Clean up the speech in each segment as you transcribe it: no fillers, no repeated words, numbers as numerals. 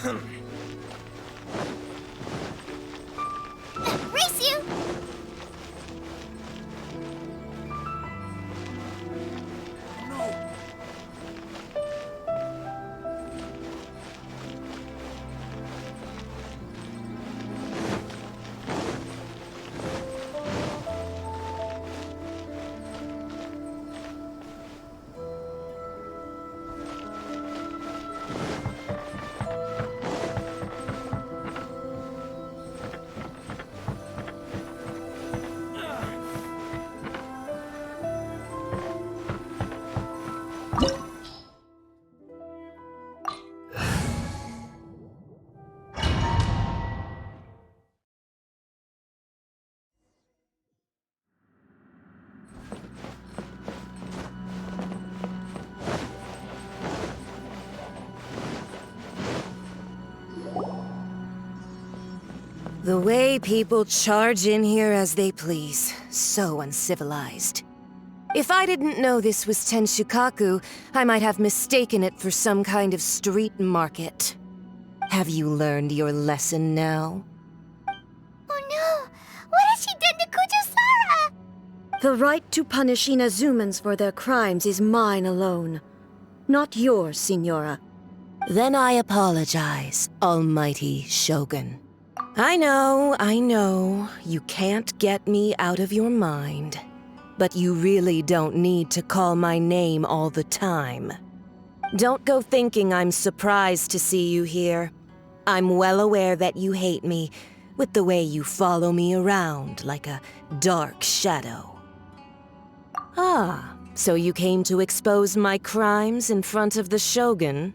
Race you! The way people charge in here as they please. So uncivilized. If I didn't know this was Tenshukaku, I might have mistaken it for some kind of street market. Have you learned your lesson now? Oh no! What has she done to Kujusara? The right to punish Inazumans for their crimes is mine alone. Not yours, Signora. Then I apologize, Almighty Shogun. I know, you can't get me out of your mind. But you really don't need to call my name all the time. Don't go thinking I'm surprised to see you here. I'm well aware that you hate me, with the way you follow me around like a dark shadow. Ah, so you came to expose my crimes in front of the Shogun?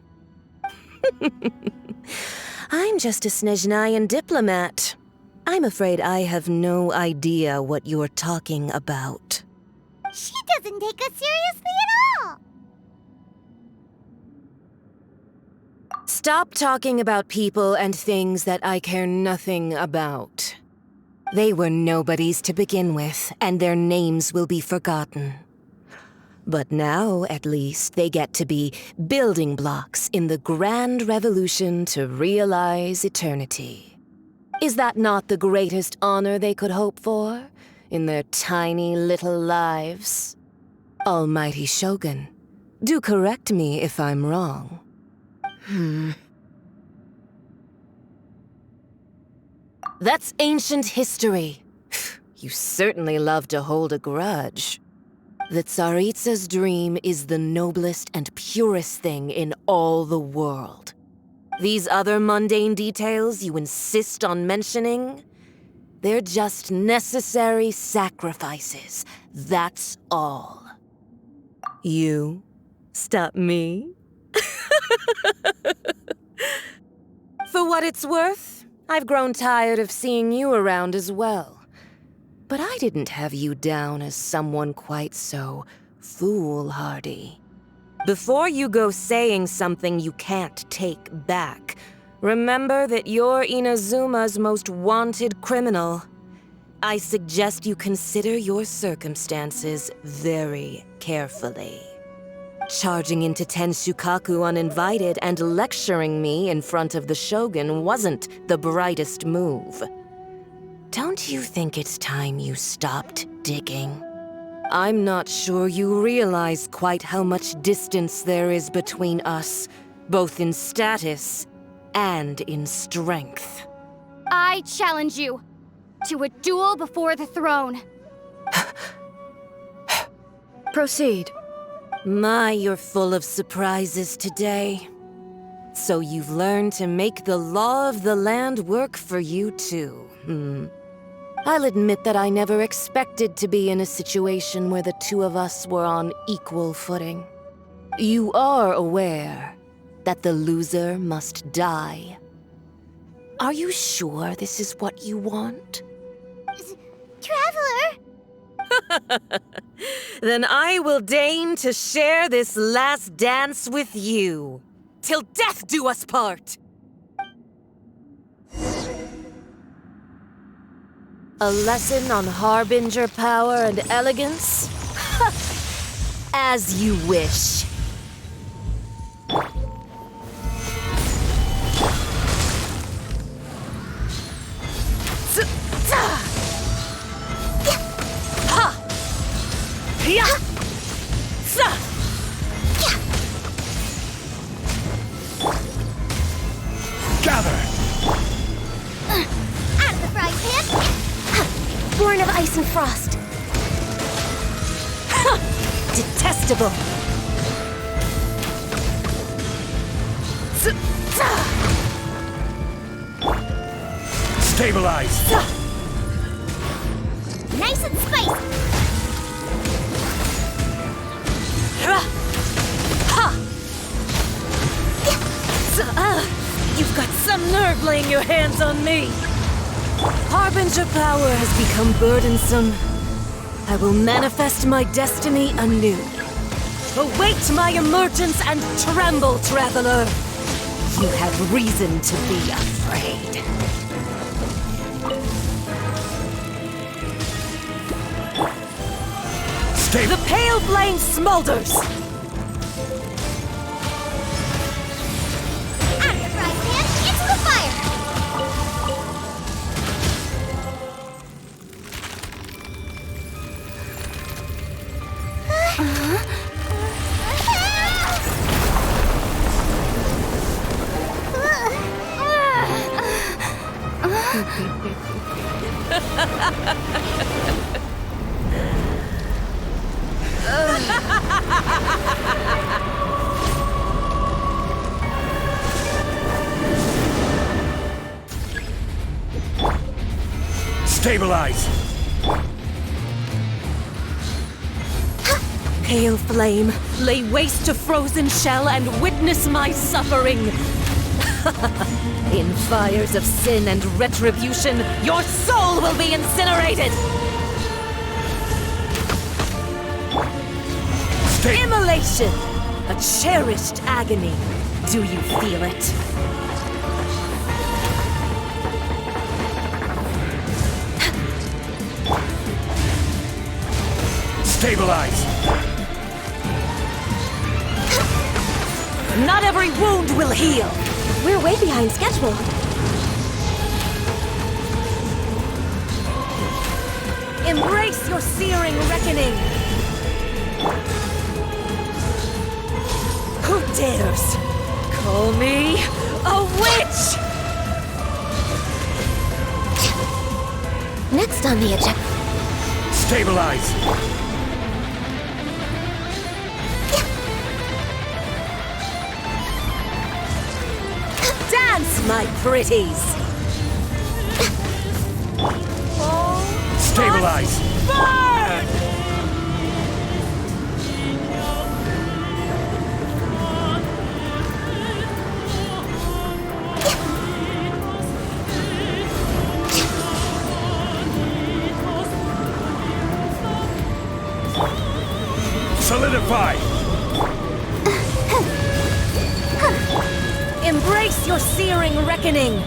I'm just a Snezhnayan diplomat. I'm afraid I have no idea what you're talking about. She doesn't take us seriously at all! Stop talking about people and things that I care nothing about. They were nobodies to begin with, and their names will be forgotten. But now, at least, they get to be building blocks in the grand revolution to realize eternity. Is that not the greatest honor they could hope for in their tiny little lives? Almighty Shogun, do correct me if I'm wrong. That's ancient history. You certainly love to hold a grudge. The Tsaritsa's dream is the noblest and purest thing in all the world. These other mundane details you insist on mentioning, they're just necessary sacrifices, that's all. You stop me? For what it's worth, I've grown tired of seeing you around as well. But I didn't have you down as someone quite so foolhardy. Before you go saying something you can't take back, remember that you're Inazuma's most wanted criminal. I suggest you consider your circumstances very carefully. Charging into Tenshukaku uninvited and lecturing me in front of the Shogun wasn't the brightest move. Don't you think it's time you stopped digging? I'm not sure you realize quite how much distance there is between us, both in status and in strength. I challenge you to a duel before the throne. Proceed. My, you're full of surprises today. So you've learned to make the law of the land work for you too, I'll admit that I never expected to be in a situation where the two of us were on equal footing. You are aware that the loser must die. Are you sure this is what you want? Traveler! Then I will deign to share this last dance with you. Till death do us part! A lesson on harbinger power and elegance? As you wish. Born of ice and frost. Ha! Detestable. Stabilize! Nice and spicy! You've got some nerve laying your hands on me. Harbinger power has become burdensome. I will manifest my destiny anew. Await my emergence and tremble, traveler. You have reason to be afraid. The pale flame smolders! Out of the frying pan, into the fire! Stabilize! Pale flame, lay waste to frozen shell and witness my suffering. In fires of sin and retribution, your soul will be incinerated! Immolation! A cherished agony. Do you feel it? Stabilize! Not every wound will heal! We're way behind schedule. Embrace your searing reckoning! Who dares call me a witch? Next on the agenda. Stabilize! Dance, my pretties! Stabilize! Burn! Solidify! Embrace your searing reckoning!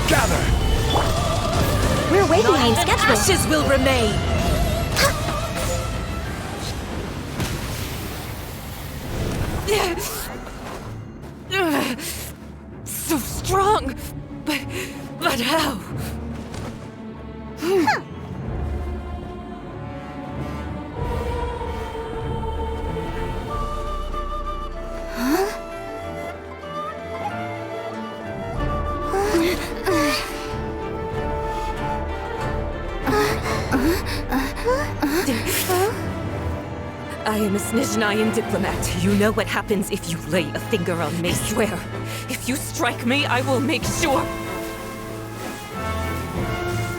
Gather! We're way Not behind even schedule. ashes will remain! So strong! But how? I am a Snezhnayan diplomat. You know what happens if you lay a finger on me. I swear, if you strike me, I will make sure.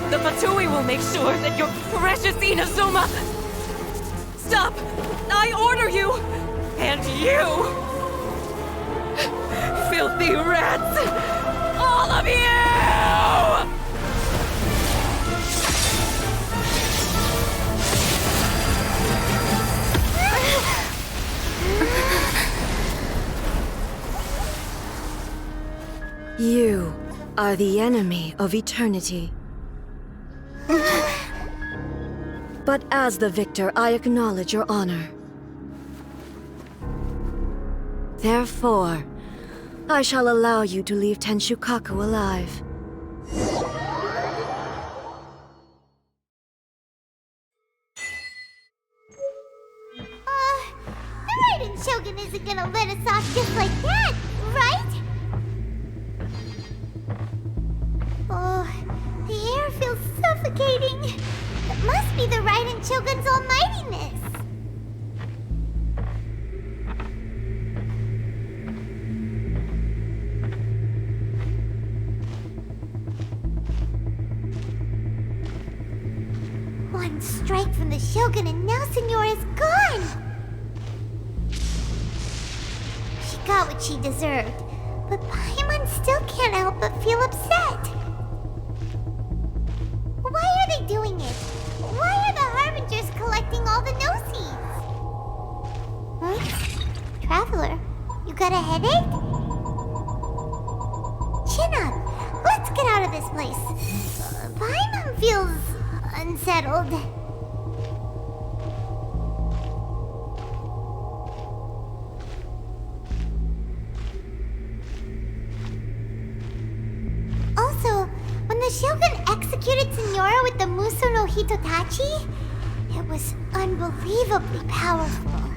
The Fatui will make sure that your precious Inazuma... Stop! I order you! And you! Filthy rats! All of you! You are the enemy of eternity. But as the victor, I acknowledge your honor. Therefore, I shall allow you to leave Tenshukaku alive. Raiden isn't gonna let us off just like that, right? Oh, the air feels suffocating. It must be the Raiden Shogun's almightiness. One strike from the Shogun and now Signora's gone! She got what she deserved, but Paimon still can't help but feel upset. Why are they doing it? Why are the Harbingers collecting all the no-seeds? Huh? Traveler, you got a headache? Chin up! Let's get out of this place. Paimon feels unsettled. Also, when the Shogun executed Signora with the Muso no Hitotachi, it was unbelievably powerful.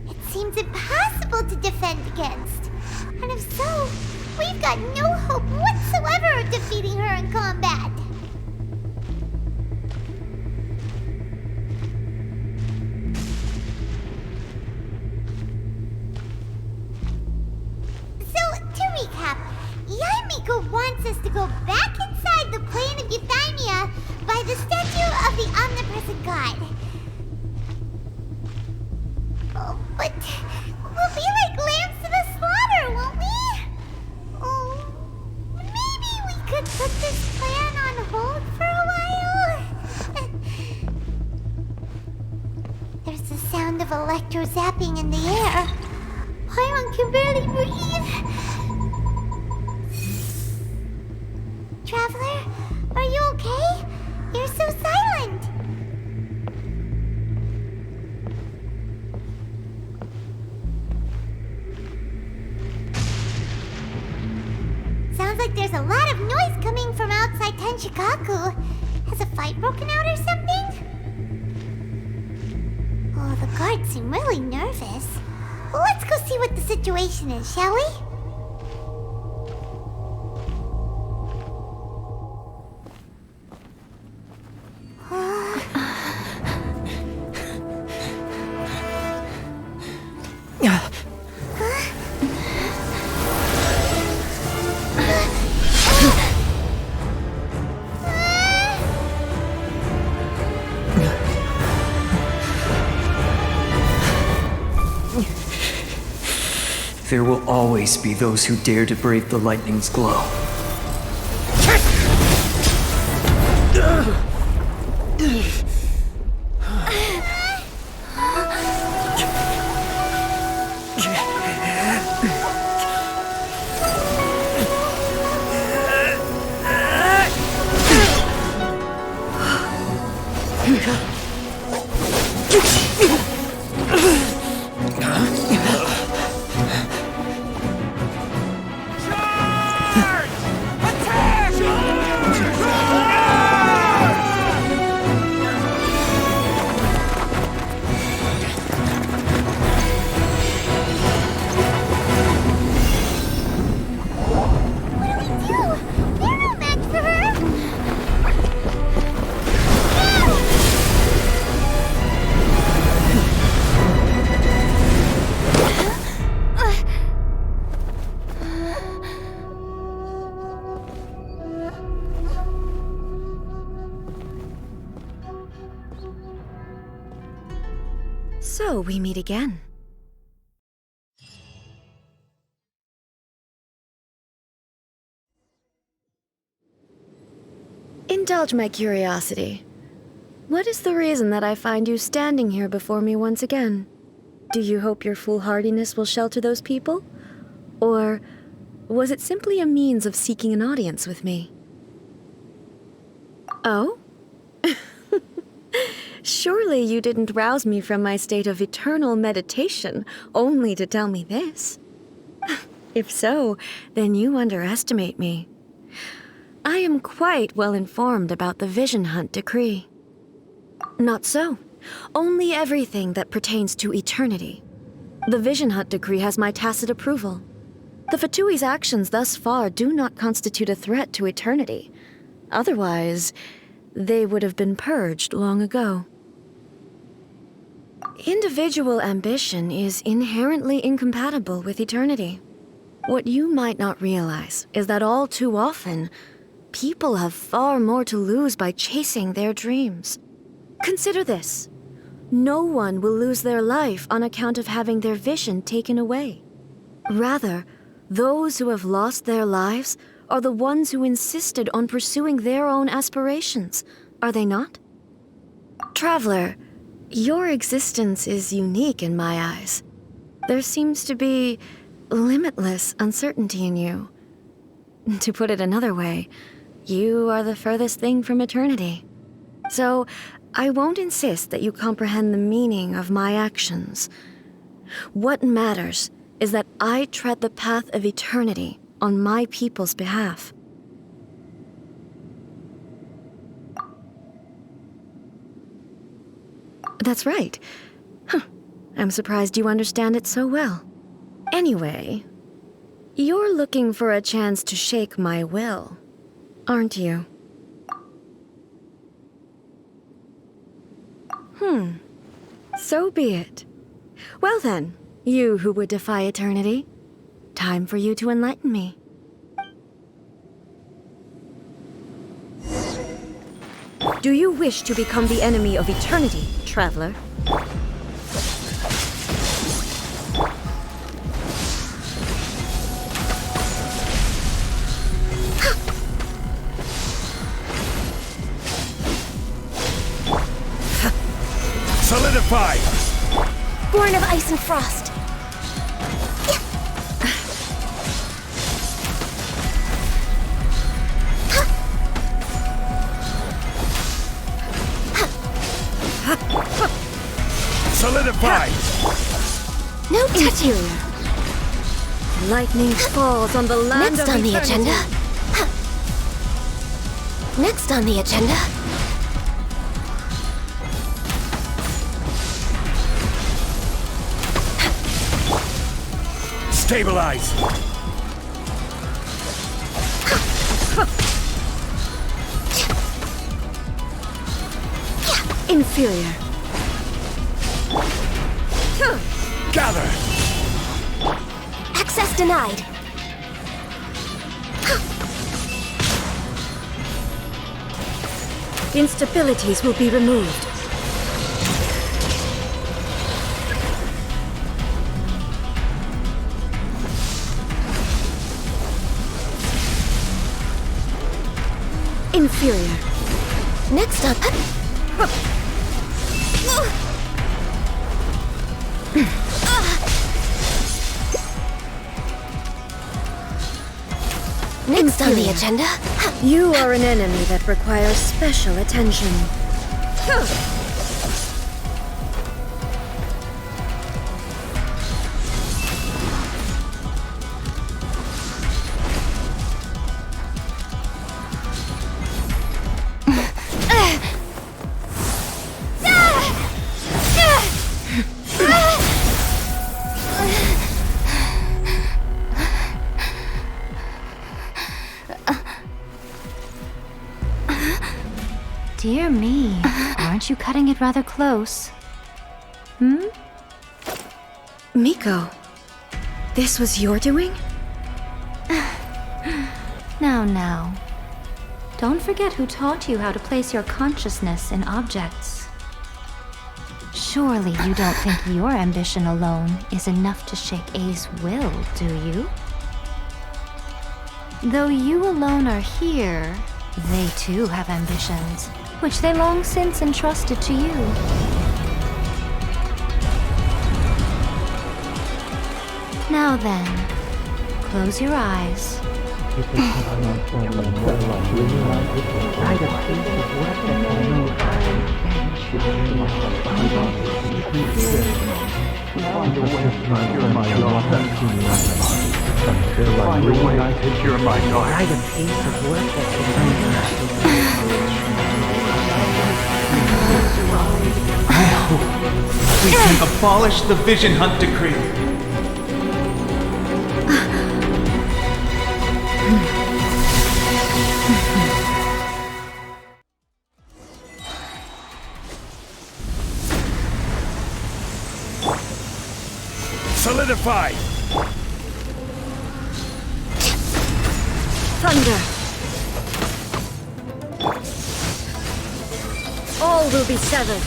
It seems impossible to defend against. And if so, we've got no hope whatsoever of defeating her in combat. Yaimiko wants us to go back inside the plane of Euthymia by the statue of the omnipresent god. Oh, but we'll be like lambs to the slaughter, won't we? Oh, maybe we could put this plan on hold for a while? There's the sound of electro-zapping in the air. Paimon can barely breathe. Traveler, are you okay? You're so silent. Sounds like there's a lot of noise coming from outside Tenshikaku. Has a fight broken out or something? Oh, the guards seem really nervous. Let's go see what the situation is, shall we? There will always be those who dare to brave the lightning's glow. So we meet again. Indulge my curiosity. What is the reason that I find you standing here before me once again? Do you hope your foolhardiness will shelter those people? Or was it simply a means of seeking an audience with me? Oh? Surely you didn't rouse me from my state of eternal meditation only to tell me this. If so, then you underestimate me. I am quite well informed about the Vision Hunt decree. Not so. Only everything that pertains to eternity. The Vision Hut decree has my tacit approval. The Fatui's actions thus far do not constitute a threat to eternity. Otherwise, they would have been purged long ago. Individual ambition is inherently incompatible with eternity. What you might not realize is that all too often, people have far more to lose by chasing their dreams. Consider this. No one will lose their life on account of having their vision taken away. Rather, those who have lost their lives are the ones who insisted on pursuing their own aspirations, are they not? Traveler, your existence is unique in my eyes. There seems to be limitless uncertainty in you. To put it another way, you are the furthest thing from eternity. So, I won't insist that you comprehend the meaning of my actions. What matters is that I tread the path of eternity on my people's behalf. That's right. I'm surprised you understand it so well. Anyway, you're looking for a chance to shake my will, aren't you? So be it. Well then, you who would defy eternity, time for you to enlighten me. Do you wish to become the enemy of eternity, traveler? Solidify! Born of ice and frost. Solidify! No touching. Lightning falls on the land Next of on the eternity. agenda. Next on the agenda. Stabilize! Inferior. Gather! Access denied. Instabilities will be removed. Inferior. Next up. Next on the Inferior. agenda. You are an enemy that requires special attention. Dear me, aren't you cutting it rather close? Miko, this was your doing? Now. Don't forget who taught you how to place your consciousness in objects. Surely you don't think your ambition alone is enough to shake A's will, do you? Though you alone are here, they too have ambitions, which they long since entrusted to you. Now then, close your eyes. we can abolish the Vision Hunt Decree. Solidify! Thunder! All will be severed.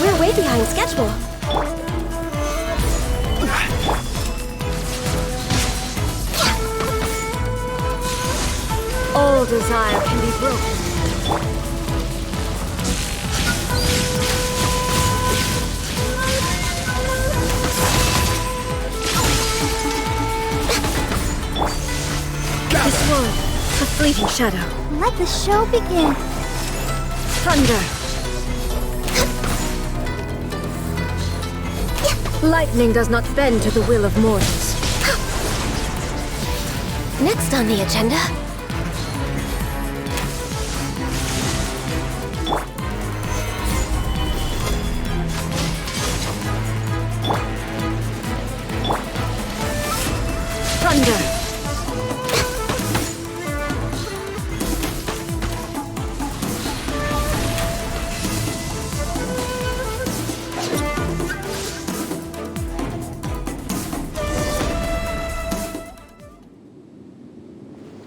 We're way behind schedule. All desire can be broken. This one, a fleeting shadow. Let the show begin. Thunder. Lightning does not bend to the will of mortals. Next on the agenda. Thunder.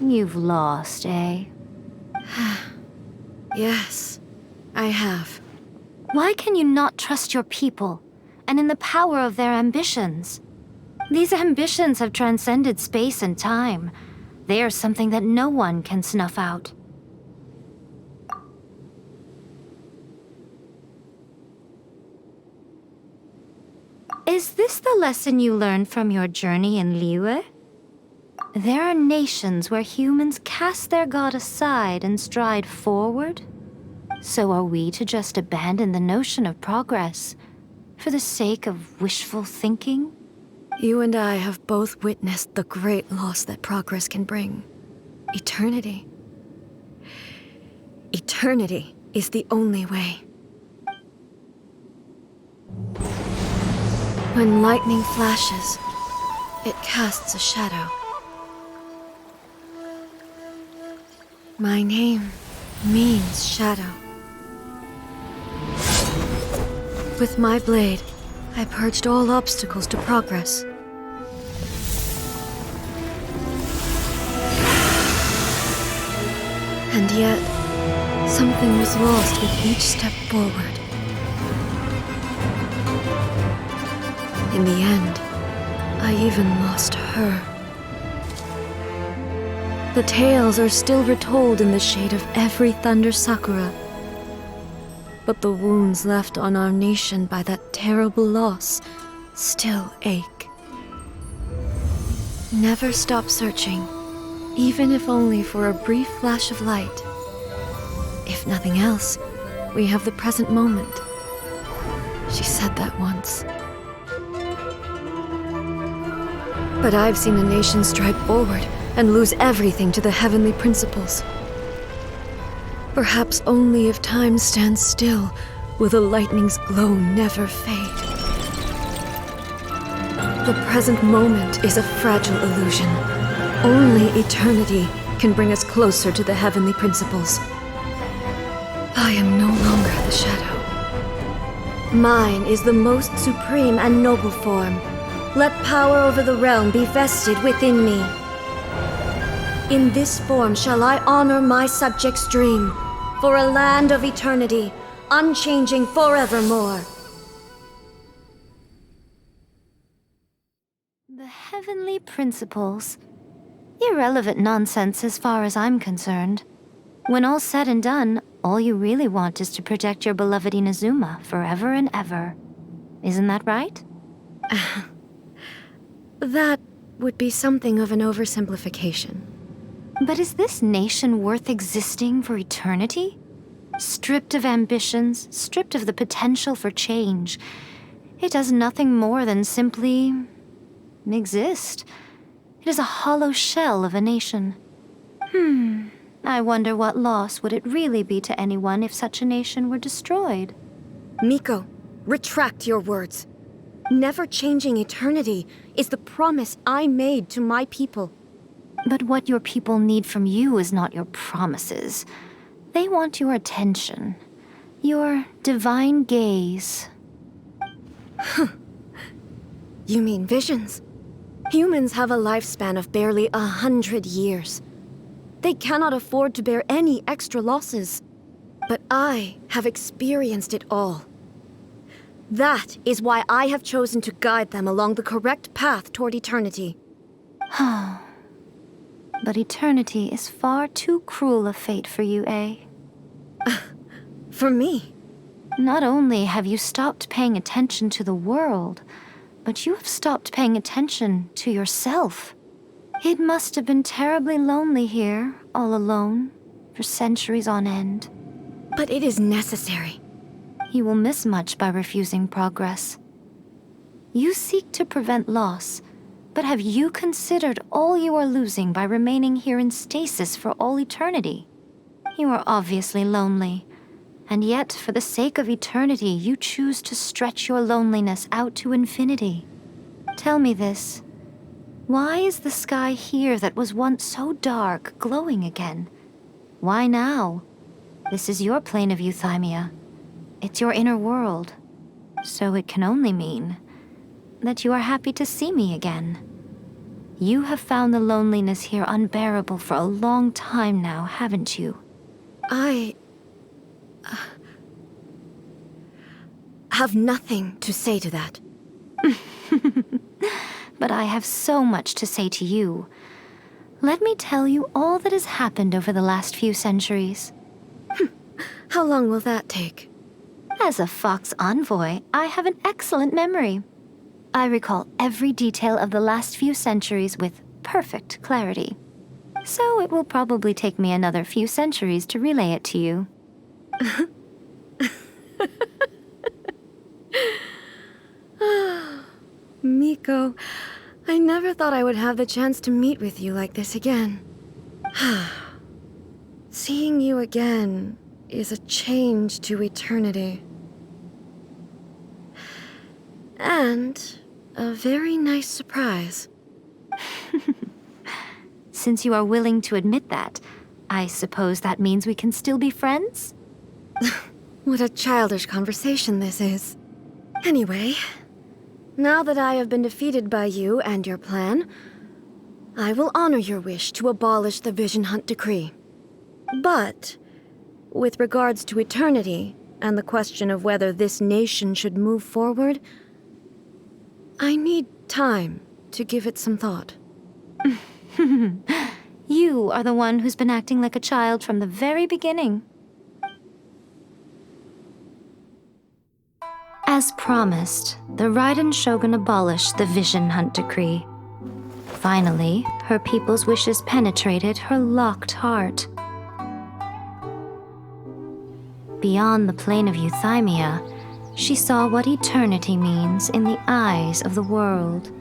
You've lost, eh? Yes, I have. Why can you not trust your people, and in the power of their ambitions? These ambitions have transcended space and time. They are something that no one can snuff out. Is this the lesson you learned from your journey in Liyue? There are nations where humans cast their god aside and stride forward. So are we to just abandon the notion of progress for the sake of wishful thinking? You and I have both witnessed the great loss that progress can bring. Eternity. Eternity is the only way. When lightning flashes, it casts a shadow. My name means shadow. With my blade, I purged all obstacles to progress. And yet, something was lost with each step forward. In the end, I even lost her. The tales are still retold in the shade of every thunder sakura. But the wounds left on our nation by that terrible loss still ache. Never stop searching, even if only for a brief flash of light. If nothing else, we have the present moment. She said that once. But I've seen a nation stride forward and lose everything to the heavenly principles. Perhaps only if time stands still will the lightning's glow never fade. The present moment is a fragile illusion. Only eternity can bring us closer to the heavenly principles. I am no longer the shadow. Mine is the most supreme and noble form. Let power over the realm be vested within me. In this form shall I honor my subjects' dream, for a land of eternity, unchanging forevermore. The heavenly principles. Irrelevant nonsense as far as I'm concerned. When all's said and done, all you really want is to protect your beloved Inazuma forever and ever. Isn't that right? That would be something of an oversimplification. But is this nation worth existing for eternity? Stripped of ambitions, stripped of the potential for change. It does nothing more than simply exist. It is a hollow shell of a nation. I wonder what loss would it really be to anyone if such a nation were destroyed. Miko, retract your words. Never changing eternity is the promise I made to my people. But what your people need from you is not your promises. They want your attention. Your divine gaze. You mean visions? Humans have a lifespan of barely 100 years. They cannot afford to bear any extra losses. But I have experienced it all. That is why I have chosen to guide them along the correct path toward eternity. But eternity is far too cruel a fate for you, eh? For me? Not only have you stopped paying attention to the world, but you have stopped paying attention to yourself. It must have been terribly lonely here, all alone, for centuries on end. But it is necessary. You will miss much by refusing progress. You seek to prevent loss, but have you considered all you are losing by remaining here in stasis for all eternity? You are obviously lonely, and yet for the sake of eternity, you choose to stretch your loneliness out to infinity. Tell me this. Why is the sky here that was once so dark glowing again? Why now? This is your plane of euthymia. It's your inner world. So it can only mean that you are happy to see me again. You have found the loneliness here unbearable for a long time now, haven't you? I have nothing to say to that. But I have so much to say to you. Let me tell you all that has happened over the last few centuries. How long will that take? As a Fox envoy, I have an excellent memory. I recall every detail of the last few centuries with perfect clarity. So it will probably take me another few centuries to relay it to you. Miko, I never thought I would have the chance to meet with you like this again. Seeing you again is a change to eternity. And a very nice surprise. Since you are willing to admit that, I suppose that means we can still be friends? What a childish conversation this is. Anyway, now that I have been defeated by you and your plan, I will honor your wish to abolish the Vision Hunt Decree. But, with regards to eternity and the question of whether this nation should move forward, I need time to give it some thought. You are the one who's been acting like a child from the very beginning. As promised, the Raiden Shogun abolished the Vision Hunt Decree. Finally, her people's wishes penetrated her locked heart. Beyond the plane of euthymia, she saw what eternity means in the eyes of the world.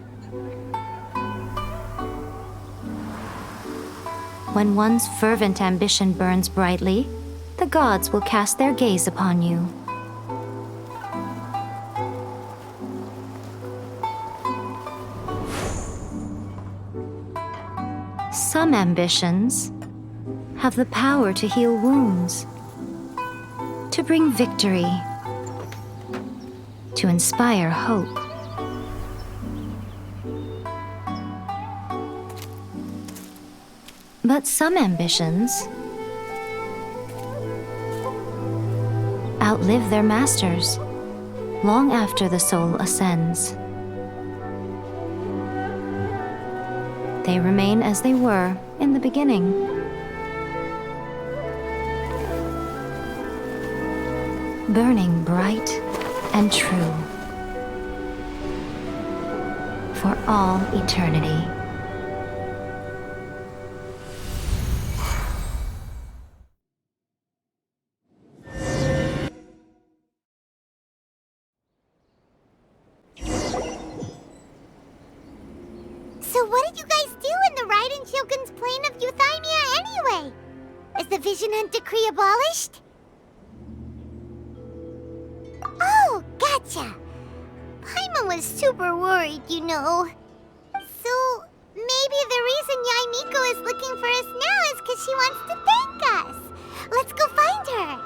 When one's fervent ambition burns brightly, the gods will cast their gaze upon you. Some ambitions have the power to heal wounds, to bring victory, to inspire hope. But some ambitions outlive their masters long after the soul ascends. They remain as they were in the beginning. Burning bright and true for all eternity. So what did you guys do in the Raiden Shogun's plane of euthymia Was the Vision Hunt decree abolished? Oh, gotcha. Paimon was super worried, you know. So, maybe the reason Yae Miko is looking for us now is because she wants to thank us. Let's go find her.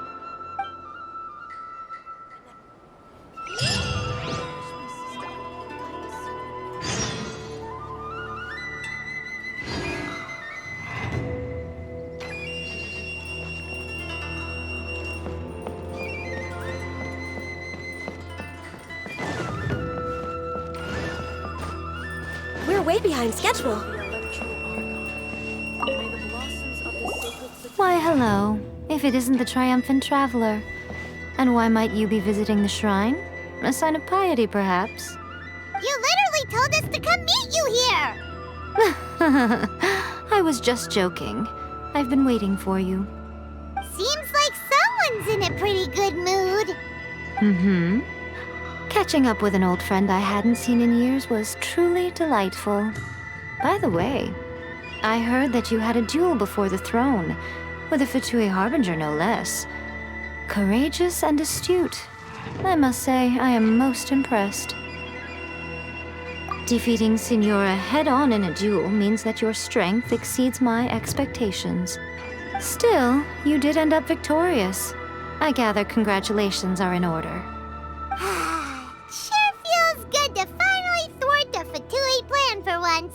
We're way behind schedule. Why, hello. If it isn't the triumphant traveler. And why might you be visiting the shrine? A sign of piety, perhaps? You literally told us to come meet you here! I was just joking. I've been waiting for you. Seems like someone's in a pretty good mood. Mm-hmm. Catching up with an old friend I hadn't seen in years was truly delightful. By the way, I heard that you had a duel before the throne, with a Fatui Harbinger no less. Courageous and astute. I must say, I am most impressed. Defeating Signora head-on in a duel means that your strength exceeds my expectations. Still, you did end up victorious. I gather congratulations are in order. Sure feels good to finally thwart the Fatui plan for once.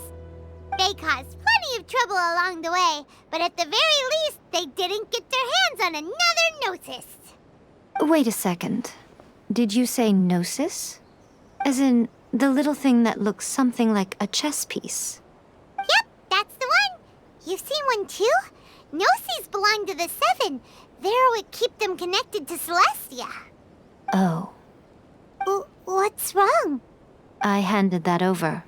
They caused plenty of trouble along the way, but at the very least, they didn't get their hands on another Gnosis. Wait a second. Did you say Gnosis? As in, the little thing that looks something like a chess piece? Yep, that's the one. You've seen one too? Gnosis belong to the Seven. They're what keep them connected to Celestia. Oh. What's wrong? I handed that over.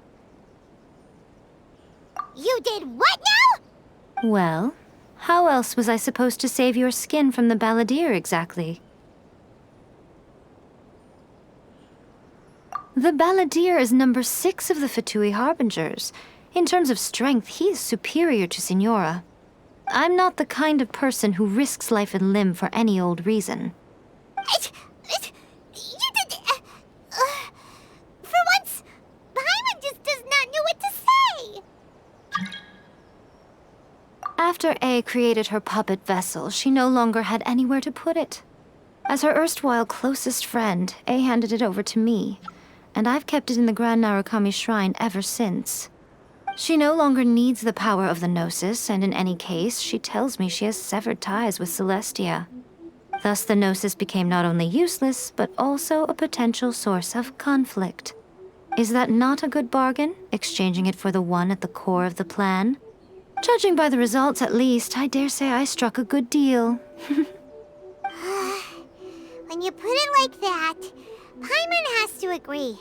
You did what now? Well, how else was I supposed to save your skin from the balladeer exactly? The balladeer is number 6 of the Fatui Harbingers. In terms of strength, he is superior to Signora. I'm not the kind of person who risks life and limb for any old reason. You did... for once, Paimon just does not know what to say. After A created her puppet vessel, she no longer had anywhere to put it. As her erstwhile closest friend, A handed it over to me, and I've kept it in the Grand Narukami Shrine ever since. She no longer needs the power of the Gnosis, and in any case, she tells me she has severed ties with Celestia. Thus, the Gnosis became not only useless, but also a potential source of conflict. Is that not a good bargain, exchanging it for the one at the core of the plan? Judging by the results, at least, I dare say I struck a good deal. When you put it like that, Paimon has to agree.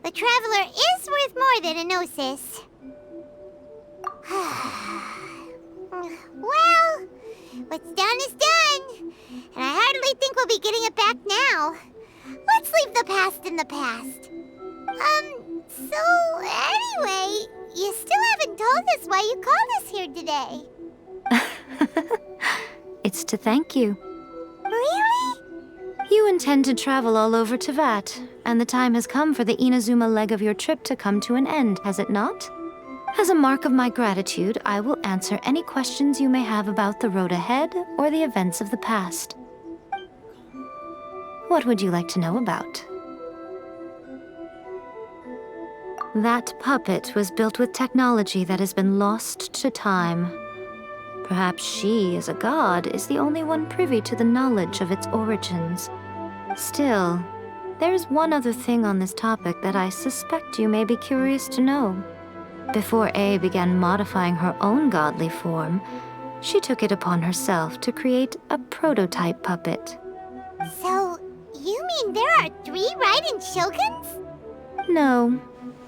The Traveler is worth more than a Gnosis. Well, what's done is done. And I hardly think we'll be getting it back now. Let's leave the past in the past. So anyway, you still haven't told us why you called us here today. It's to thank you. Really? You intend to travel all over Teyvat, and the time has come for the Inazuma leg of your trip to come to an end, has it not? As a mark of my gratitude, I will answer any questions you may have about the road ahead or the events of the past. What would you like to know about? That puppet was built with technology that has been lost to time. Perhaps she, as a god, is the only one privy to the knowledge of its origins. Still, there's one other thing on this topic that I suspect you may be curious to know. Before A began modifying her own godly form, she took it upon herself to create a prototype puppet. So, you mean there are 3 Raiden Shoguns? No,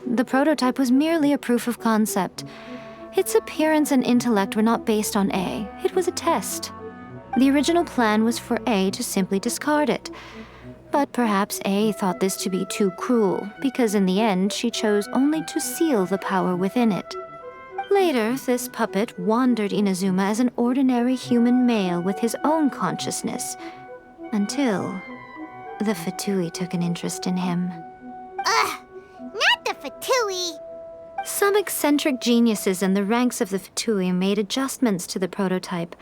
the prototype was merely a proof of concept. Its appearance and intellect were not based on A. It was a test. The original plan was for A to simply discard it. But perhaps A thought this to be too cruel, because in the end she chose only to seal the power within it. Later, this puppet wandered Inazuma as an ordinary human male with his own consciousness, until the Fatui took an interest in him. Ugh, not the Fatui. Some eccentric geniuses in the ranks of the Fatui made adjustments to the prototype,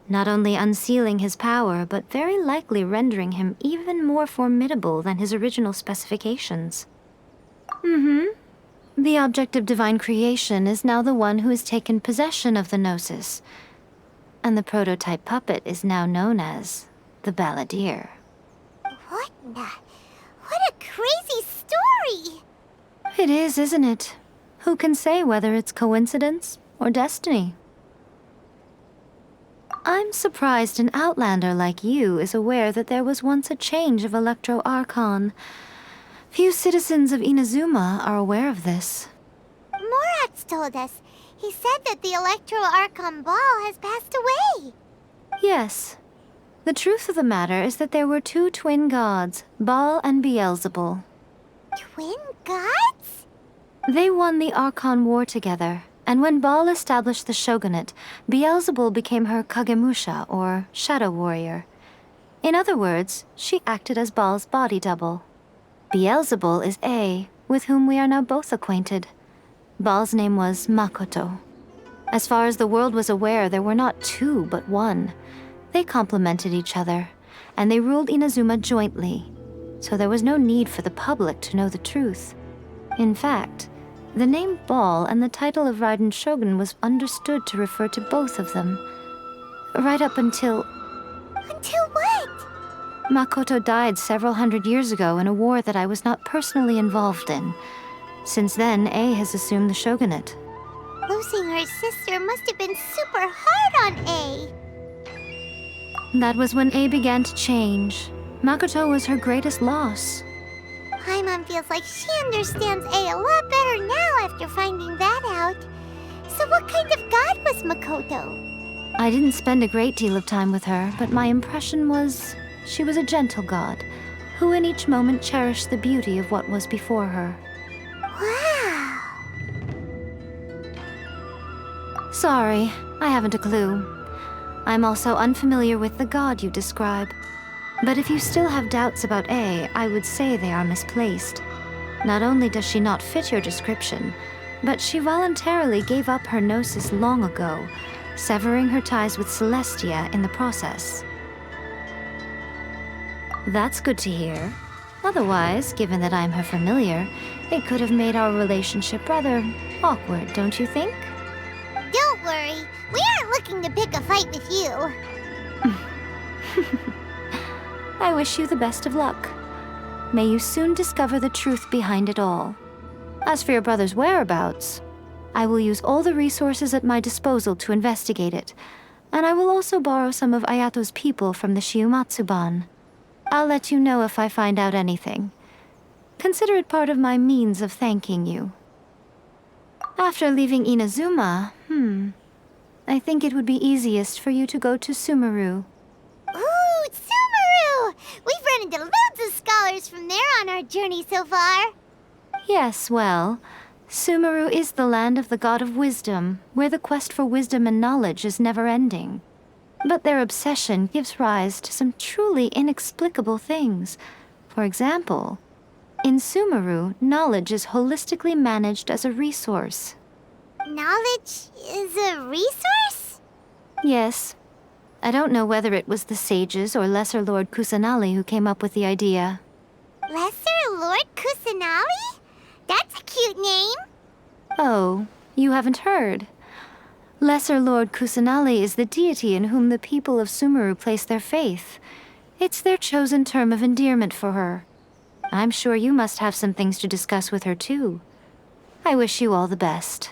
not only unsealing his power, but very likely rendering him even more formidable than his original specifications. The object of divine creation is now the one who has taken possession of the Gnosis, and the prototype puppet is now known as the Balladeer. What a crazy story! It is, isn't it? Who can say whether it's coincidence or destiny? I'm surprised an outlander like you is aware that there was once a change of Electro Archon. Few citizens of Inazuma are aware of this. Morat's told us. He said that the Electro Archon Ball has passed away. Yes. The truth of the matter is that there were two twin gods, Baal and Beelzebul. Twin gods? They won the Archon War together, and when Baal established the shogunate, Beelzebul became her Kagemusha, or shadow warrior. In other words, she acted as Baal's body double. Beelzebul is A, with whom we are now both acquainted. Baal's name was Makoto. As far as the world was aware, there were not two, but one. They complemented each other, and they ruled Inazuma jointly, so there was no need for the public to know the truth. In fact, the name Baal and the title of Raiden Shogun was understood to refer to both of them. Right up until... Until what? Makoto died several hundred years ago in a war that I was not personally involved in. Since then, A has assumed the shogunate. Losing her sister must have been super hard on A. That was when A began to change. Makoto was her greatest loss. Paimon feels like she understands A lot better now after finding that out. So what kind of god was Makoto? I didn't spend a great deal of time with her, but my impression was she was a gentle god, who in each moment cherished the beauty of what was before her. Wow. Sorry, I haven't a clue. I'm also unfamiliar with the god you describe. But if you still have doubts about A, I would say they are misplaced. Not only does she not fit your description, but she voluntarily gave up her gnosis long ago, severing her ties with Celestia in the process. That's good to hear. Otherwise, given that I'm her familiar, it could have made our relationship rather awkward, don't you think? Don't worry, we aren't looking to pick a fight with you. I wish you the best of luck. May you soon discover the truth behind it all. As for your brother's whereabouts, I will use all the resources at my disposal to investigate it, and I will also borrow some of Ayato's people from the Shiumatsu-ban. I'll let you know if I find out anything. Consider it part of my means of thanking you. After leaving Inazuma, I think it would be easiest for you to go to Sumeru. Ooh, Sumeru! We've run into loads of scholars from there on our journey so far. Yes, well, Sumeru is the land of the god of wisdom, where the quest for wisdom and knowledge is never-ending. But their obsession gives rise to some truly inexplicable things. For example, in Sumeru, knowledge is holistically managed as a resource. Knowledge is a resource? Yes. I don't know whether it was the sages or Lesser Lord Kusanali who came up with the idea. Lesser Lord Kusanali? That's a cute name. Oh, you haven't heard. Lesser Lord Kusanali is the deity in whom the people of Sumeru place their faith. It's their chosen term of endearment for her. I'm sure you must have some things to discuss with her too. I wish you all the best.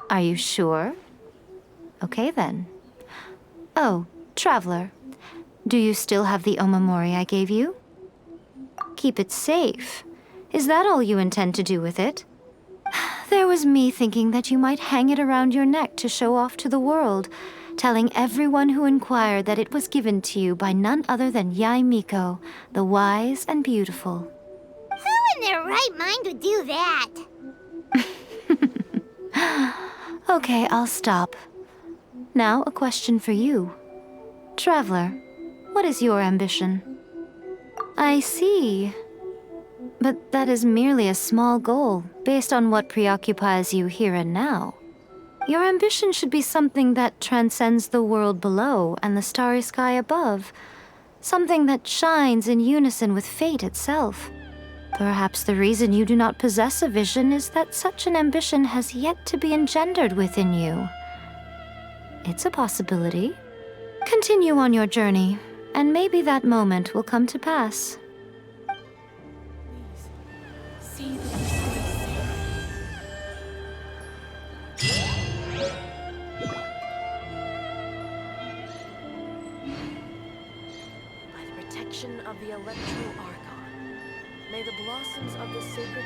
Are you sure? Okay then. Oh, traveler. Do you still have the omamori I gave you? Keep it safe. Is that all you intend to do with it? There was me thinking that you might hang it around your neck to show off to the world, telling everyone who inquired that it was given to you by none other than Yae Miko, the wise and beautiful. in their right mind would do that? Okay, I'll stop. Now, a question for you. Traveler, what is your ambition? I see. But that is merely a small goal, based on what preoccupies you here and now. Your ambition should be something that transcends the world below and the starry sky above. Something that shines in unison with fate itself. Perhaps the reason you do not possess a vision is that such an ambition has yet to be engendered within you. It's a possibility. Continue on your journey, and maybe that moment will come to pass. By the protection of the Electro Archon, may the blossoms of the sacred